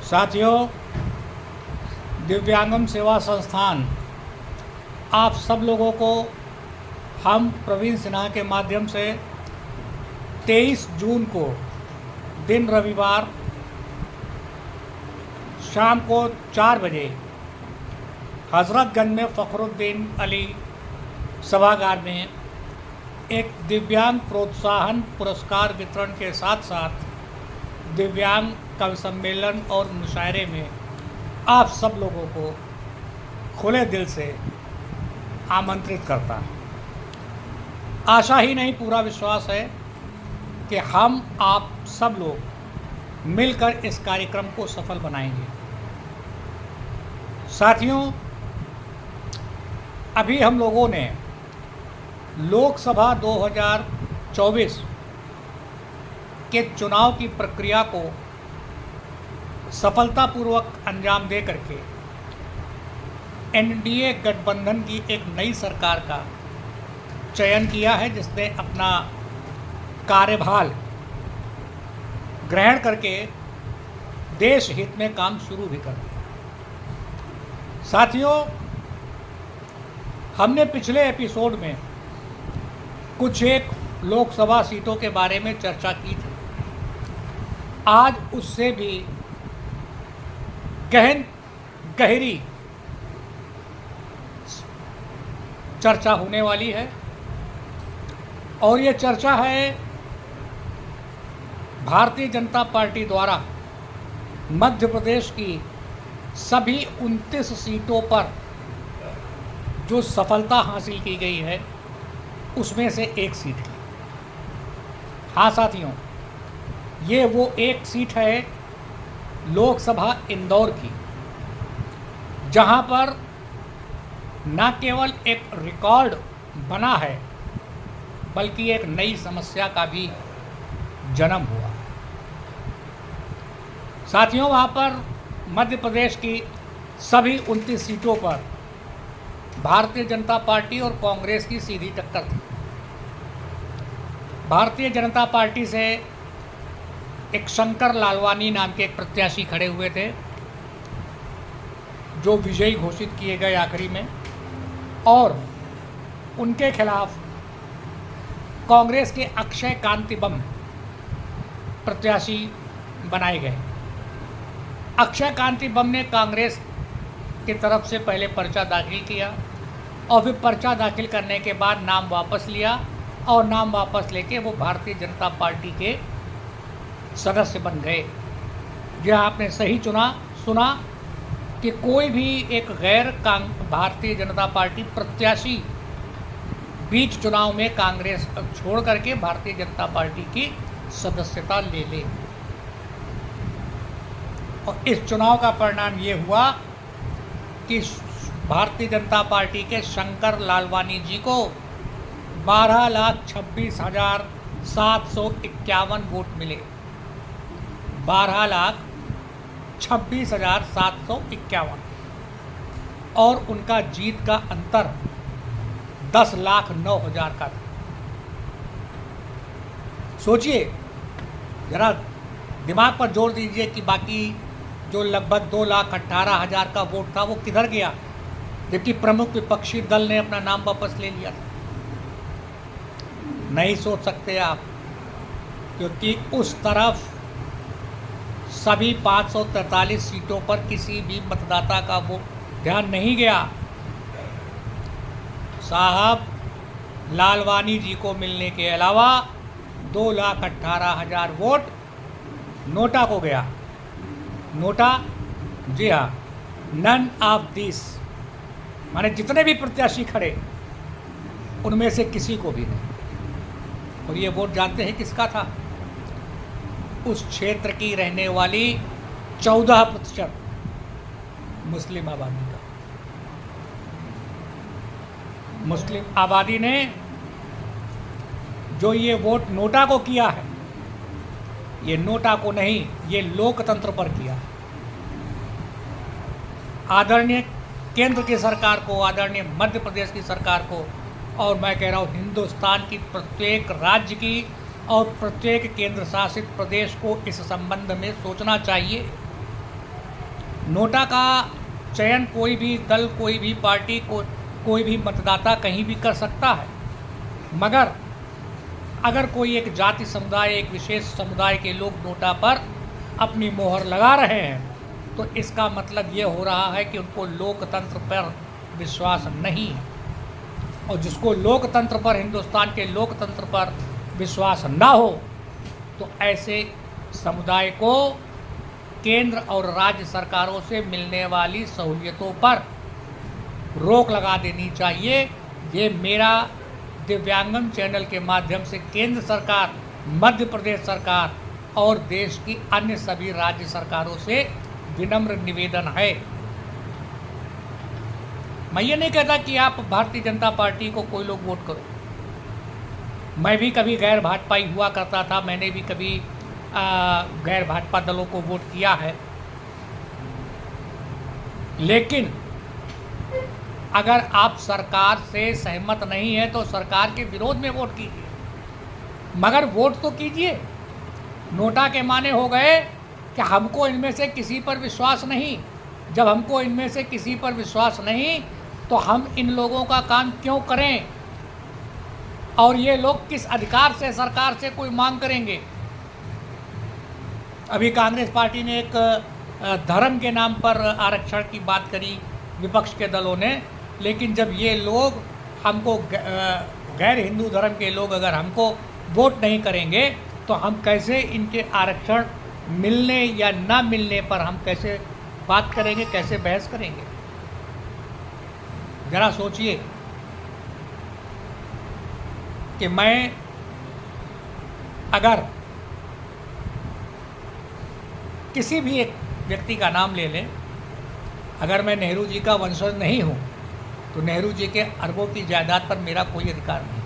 साथियों, दिव्यांगम सेवा संस्थान आप सब लोगों को हम प्रवीण सिन्हा के माध्यम से 23 जून को दिन रविवार शाम को 4 बजे हज़रतगंज में फ़खरुद्दीन अली सभागार में एक दिव्यांग प्रोत्साहन पुरस्कार वितरण के साथ साथ दिव्यांग कवि सम्मेलन और मुशायरे में आप सब लोगों को खुले दिल से आमंत्रित करता है। आशा ही नहीं, पूरा विश्वास है कि हम आप सब लोग मिलकर इस कार्यक्रम को सफल बनाएंगे। साथियों, अभी हम लोगों ने लोकसभा 2024 के चुनाव की प्रक्रिया को सफलतापूर्वक अंजाम दे करके एनडीए गठबंधन की एक नई सरकार का चयन किया है, जिसने अपना कार्यभार ग्रहण करके देश हित में काम शुरू भी कर दिया। साथियों, हमने पिछले एपिसोड में कुछ एक लोकसभा सीटों के बारे में चर्चा की थी। आज उससे भी गहरी चर्चा होने वाली है, और ये चर्चा है भारतीय जनता पार्टी द्वारा मध्य प्रदेश की सभी 29 सीटों पर जो सफलता हासिल की गई है उसमें से एक सीट की। हाँ साथियों, ये वो एक सीट है लोकसभा इंदौर की, जहां पर न केवल एक रिकॉर्ड बना है बल्कि एक नई समस्या का भी जन्म हुआ। साथियों, वहाँ पर मध्य प्रदेश की सभी 29 सीटों पर भारतीय जनता पार्टी और कांग्रेस की सीधी टक्कर थी। भारतीय जनता पार्टी से एक शंकर लालवानी नाम के एक प्रत्याशी खड़े हुए थे, जो विजयी घोषित किए गए आखिरी में, और उनके खिलाफ कांग्रेस के अक्षय कांति बम प्रत्याशी बनाए गए। अक्षय कांति बम ने कांग्रेस की तरफ से पहले पर्चा दाखिल किया और फिर पर्चा दाखिल करने के बाद नाम वापस लिया, और नाम वापस लेके वो भारतीय जनता पार्टी के सदस्य बन गए। यह आपने सही सुना कि कोई भी एक गैर भारतीय जनता पार्टी प्रत्याशी बीच चुनाव में कांग्रेस छोड़ करके भारतीय जनता पार्टी की सदस्यता ले ले। और इस चुनाव का परिणाम ये हुआ कि भारतीय जनता पार्टी के शंकर लालवानी जी को 12,26,751 वोट मिले। 12,26,751, और उनका जीत का अंतर 10,09,000 का था। सोचिए जरा, दिमाग पर जोर दीजिए कि बाकी जो लगभग 2,18,000 का वोट था वो किधर गया, जबकि प्रमुख विपक्षी दल ने अपना नाम वापस ले लिया था। नहीं सोच सकते आप, क्योंकि उस तरफ सभी 543 सीटों पर किसी भी मतदाता का वो ध्यान नहीं गया। साहब लालवानी जी को मिलने के अलावा 2,18,000 वोट नोटा को गया। नोटा, जी हाँ, नन ऑफ दिस, माने जितने भी प्रत्याशी खड़े उनमें से किसी को भी नहीं। और ये वोट जानते हैं किसका था? उस क्षेत्र की रहने वाली 14% मुस्लिम आबादी का। मुस्लिम आबादी ने जो ये वोट नोटा को किया है, ये नोटा को नहीं, ये लोकतंत्र पर किया है। आदरणीय केंद्र की सरकार को, आदरणीय मध्य प्रदेश की सरकार को, और मैं कह रहा हूँ हिंदुस्तान की प्रत्येक राज्य की और प्रत्येक केंद्र शासित प्रदेश को इस संबंध में सोचना चाहिए नोटा का चयन कोई भी दल, कोई भी पार्टी, कोई भी मतदाता कहीं भी कर सकता है, मगर अगर कोई एक जाति समुदाय, एक विशेष समुदाय के लोग नोटा पर अपनी मोहर लगा रहे हैं तो इसका मतलब ये हो रहा है कि उनको लोकतंत्र पर विश्वास नहीं है। और जिसको लोकतंत्र पर, हिंदुस्तान के लोकतंत्र पर विश्वास ना हो तो ऐसे समुदाय को केंद्र और राज्य सरकारों से मिलने वाली सहूलियतों पर रोक लगा देनी चाहिए। ये मेरा दिव्यांगम चैनल के माध्यम से केंद्र सरकार, मध्य प्रदेश सरकार और देश की अन्य सभी राज्य सरकारों से विनम्र निवेदन है। मैं ये नहीं कहता कि आप भारतीय जनता पार्टी को कोई लोग वोट करो। मैं भी कभी गैर भाजपाई हुआ करता था, मैंने भी कभी गैर भाजपा दलों को वोट किया है, लेकिन अगर आप सरकार से सहमत नहीं है तो सरकार के विरोध में वोट कीजिए, मगर वोट तो कीजिए। नोटा के माने हो गए कि हमको इनमें से किसी पर विश्वास नहीं। जब हमको इनमें से किसी पर विश्वास नहीं तो हम इन लोगों का काम क्यों करें, और ये लोग किस अधिकार से सरकार से कोई मांग करेंगे। अभी कांग्रेस पार्टी ने एक धर्म के नाम पर आरक्षण की बात करी, विपक्ष के दलों ने, लेकिन जब ये लोग हमको गैर हिंदू धर्म के लोग अगर हमको वोट नहीं करेंगे तो हम कैसे इनके आरक्षण मिलने या ना मिलने पर हम कैसे बात करेंगे, कैसे बहस करेंगे। ज़रा सोचिए कि मैं अगर किसी भी एक व्यक्ति का नाम ले लें, अगर मैं नेहरू जी का वंशज नहीं हूँ तो नेहरू जी के अरबों की जायदाद पर मेरा कोई अधिकार नहीं।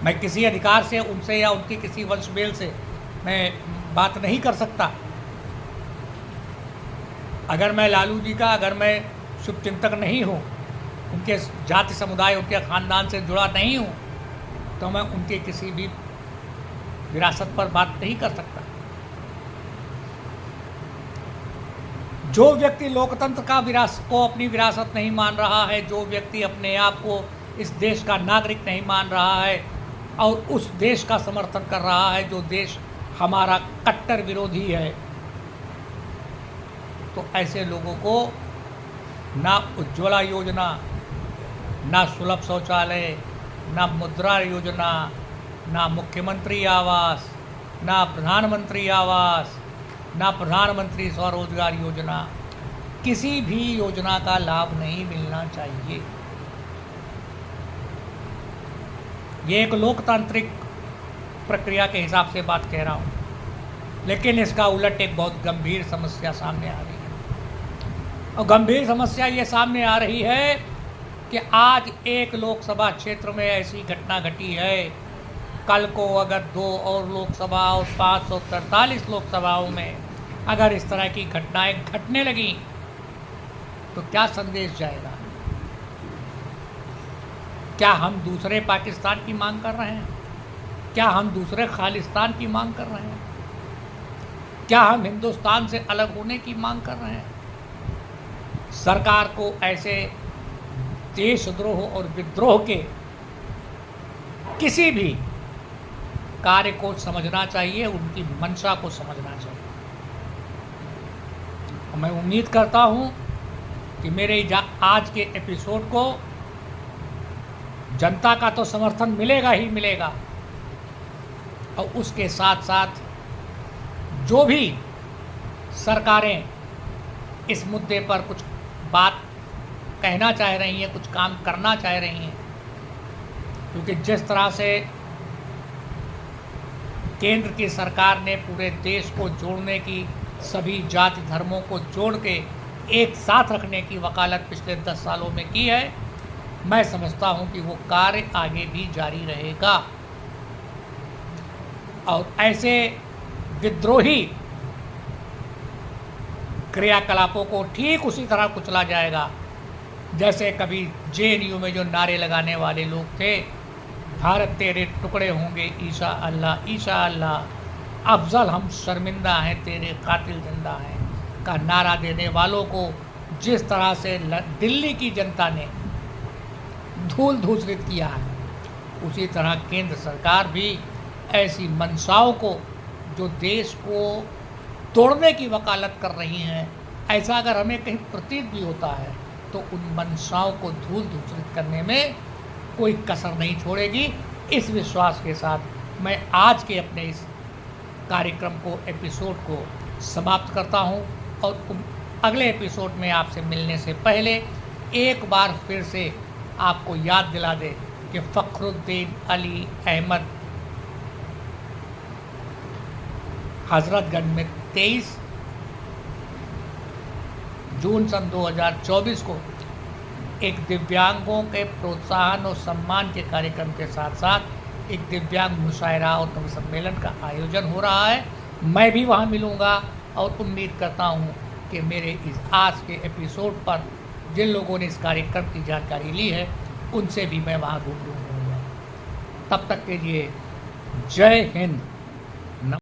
मैं किसी अधिकार से उनसे या उनकी किसी वंशमेल से मैं बात नहीं कर सकता। अगर मैं लालू जी का, अगर मैं शुभचिंतक नहीं हूँ, उनके जाति समुदाय, उनके ख़ानदान से जुड़ा नहीं हूँ, तो मैं उनके किसी भी विरासत पर बात नहीं कर सकता। जो व्यक्ति लोकतंत्र का को अपनी विरासत नहीं मान रहा है, जो व्यक्ति अपने आप को इस देश का नागरिक नहीं मान रहा है और उस देश का समर्थन कर रहा है जो देश हमारा कट्टर विरोधी है, तो ऐसे लोगों को ना उज्ज्वला योजना, ना सुलभ शौचालय, ना मुद्रा योजना, ना मुख्यमंत्री आवास, ना प्रधानमंत्री आवास, ना प्रधानमंत्री स्वरोजगार योजना, किसी भी योजना का लाभ नहीं मिलना चाहिए। ये एक लोकतांत्रिक प्रक्रिया के हिसाब से बात कह रहा हूँ, लेकिन इसका उलट एक बहुत गंभीर समस्या सामने आ रही है। और गंभीर समस्या ये सामने आ रही है कि आज एक लोकसभा क्षेत्र में ऐसी घटना घटी है, कल को अगर 2 और लोकसभा और 543 लोकसभाओं में अगर इस तरह की घटनाएं घटने लगी तो क्या संदेश जाएगा? क्या हम दूसरे पाकिस्तान की मांग कर रहे हैं? क्या हम दूसरे खालिस्तान की मांग कर रहे हैं? क्या हम हिंदुस्तान से अलग होने की मांग कर रहे हैं? सरकार को ऐसे देशद्रोह और विद्रोह के किसी भी कार्य को समझना चाहिए, उनकी मंशा को समझना चाहिए। मैं उम्मीद करता हूं कि मेरे आज के एपिसोड को जनता का तो समर्थन मिलेगा ही मिलेगा, और उसके साथ साथ जो भी सरकारें इस मुद्दे पर कुछ बात कहना चाह रही हैं, कुछ काम करना चाह रही हैं, क्योंकि जिस तरह से केंद्र की सरकार ने पूरे देश को जोड़ने की, सभी जाति धर्मों को जोड़ के एक साथ रखने की वकालत पिछले 10 सालों में की है, मैं समझता हूं कि वो कार्य आगे भी जारी रहेगा और ऐसे विद्रोही क्रियाकलापों को ठीक उसी तरह कुचला जाएगा जैसे कभी जेएनयू में जो नारे लगाने वाले लोग थे, भारत तेरे टुकड़े होंगे ईशा अल्लाह ईशा अल्लाह, अफजल हम शर्मिंदा हैं तेरे कातिल जिंदा हैं का नारा देने वालों को जिस तरह से दिल्ली की जनता ने धूल धूसरित किया है, उसी तरह केंद्र सरकार भी ऐसी मंशाओं को जो देश को तोड़ने की वकालत कर रही हैं, ऐसा अगर हमें कहीं प्रतीत भी होता है तो उन मंशाओं को धूल धूसरित करने में कोई कसर नहीं छोड़ेगी। इस विश्वास के साथ मैं आज के अपने इस कार्यक्रम को, एपिसोड को समाप्त करता हूं और अगले एपिसोड में आपसे मिलने से पहले एक बार फिर से आपको याद दिला दे कि फ़खरुद्दीन अली अहमद हज़रतगंज में 23 जून सन 2024 को एक दिव्यांगों के प्रोत्साहन और सम्मान के कार्यक्रम के साथ साथ एक दिव्यांग मुशायरा और कवि सम्मेलन का आयोजन हो रहा है। मैं भी वहां मिलूंगा और उम्मीद करता हूं कि मेरे इस आज के एपिसोड पर जिन लोगों ने इस कार्यक्रम की जानकारी ली है उनसे भी मैं वहां रूबरू होऊंगा। तब तक के लिए जय हिंद।